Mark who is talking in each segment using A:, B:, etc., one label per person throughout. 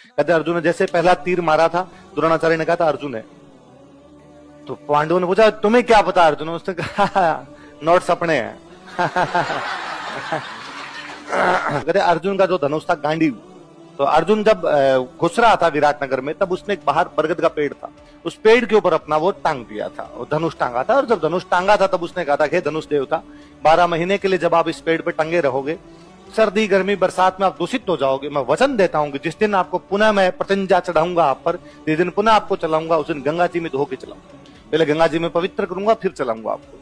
A: कहते अर्जुन ने जैसे पहला तीर मारा था, द्रोणाचार्य ने कहा था अर्जुन है। तो पांडवों ने पूछा तुम्हें क्या पता अर्जुन? उसने कहा नोट्स अपने हैं। कहते अर्जुन का जो धनुष था गांडीव। तो अर्जुन जब घुस रहा था विराटनगर में, तब उसने एक बाहर बरगद का पेड़ था, उस पेड़ के ऊपर अपना वो टांग दिया था, वो धनुष टांगा था। और जब धनुष टांगा था तब उसने कहा था हे धनुष देवता, 12 महीने के लिए जब आप इस पेड़ पे टंगे रहोगे, सर्दी गर्मी बरसात में आप दूषित हो जाओगे, मैं वचन देता हूँ कि जिस दिन आपको पुनः मैं प्रत्यंजा चढ़ाऊंगा आप पर, जिस दिन पुनः आपको चलाऊंगा उस दिन गंगा जी में धो के चलाऊंगा, पहले गंगा जी में पवित्र करूंगा फिर चलाऊंगा आपको।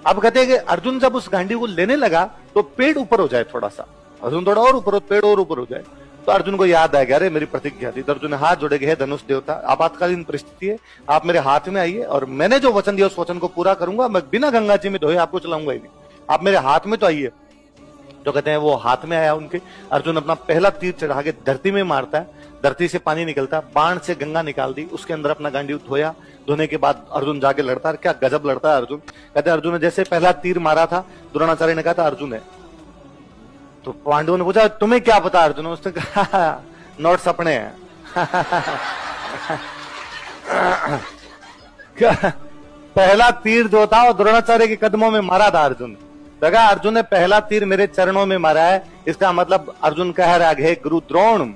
A: अब कहते हैं कि अर्जुन जब उस गांडी को लेने लगा तो पेड़ ऊपर हो जाए थोड़ा सा, अर्जुन थोड़ा और ऊपर हो, पेड़ और ऊपर हो जाए। तो अर्जुन को याद आ गया अरे मेरी प्रतिज्ञा थी। तो अर्जुन ने हाथ जोड़े हे धनुष देवता, आपातकालीन परिस्थिति है, आप मेरे हाथ में आइए और मैंने जो वचन दिया उस वचन को पूरा करूंगा, मैं बिना गंगा जी में धोए आपको चलाऊंगा ही नहीं, आप मेरे हाथ में तो आइए। तो कहते हैं वो हाथ में आया उनके, अर्जुन अपना पहला तीर चढ़ा के धरती में मारता है, धरती से पानी निकलता, बाण से गंगा निकाल दी, उसके अंदर अपना गांडी धोया, धोने के बाद अर्जुन जाके लड़ता है। क्या गजब लड़ता है अर्जुन। कहते हैं अर्जुन ने जैसे पहला तीर मारा था, द्रोणाचार्य ने कहा था अर्जुन है। तो पांडवों ने पूछा तुम्हें क्या पता अर्जुन? उसने कहा नोट्स अपने हैं। पहला तीर जो था वो द्रोणाचार्य के कदमों में मारा था अर्जुन। देखा अर्जुन ने पहला तीर मेरे चरणों में मारा है, इसका मतलब अर्जुन कह रहा है गुरु द्रोण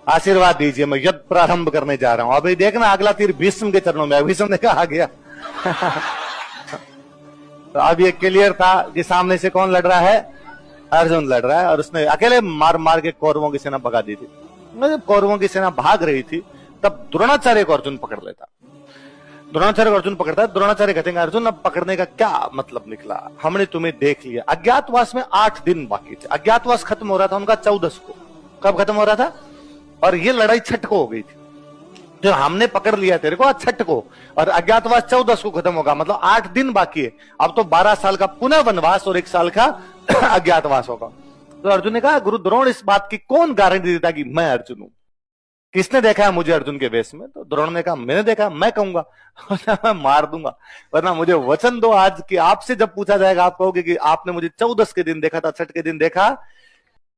A: आशीर्वाद दीजिए, मैं युद्ध प्रारंभ करने जा रहा हूं। अभी देखना अगला तीर भीष्म के चरणों में, भीष्म ने कहा गया। तो अब ये क्लियर था कि सामने से कौन लड़ रहा है, अर्जुन लड़ रहा है। और उसने अकेले मार मार के कौरवों की सेना भगा दी थी। जब कौरवों की सेना भाग रही थी तब द्रोणाचार्य को अर्जुन पकड़ लेता, द्रोणाचार्य को अर्जुन पकड़ता है। द्रोणाचार्य कहते हैं अर्जुन अब पकड़ने का क्या मतलब निकला, हमने तुम्हें देख लिया। अज्ञातवास में 8 दिन बाकी थे, अज्ञातवास खत्म हो रहा था उनका 14 को। कब खत्म हो रहा था? और ये लड़ाई 6 को हो गई थी, जो हमने पकड़ लिया तेरे को आज 6 को, और अज्ञातवास 14 को खत्म होगा, मतलब 8 दिन बाकी है। अब तो 12 साल का पुनः वनवास और 1 साल का अज्ञातवास होगा। तो अर्जुन ने कहा गुरु द्रोण इस बात की कौन गारंटी देता कि मैं अर्जुन हूं, किसने देखा है मुझे अर्जुन के वेश में? तो द्रोण ने कहा मैंने देखा, मैं कहूंगा मैं मार दूंगा, वरना मुझे वचन दो आज कि आपसे जब पूछा जाएगा आप कहोगे कि आपने मुझे 14 के दिन देखा था, 6 के दिन देखा,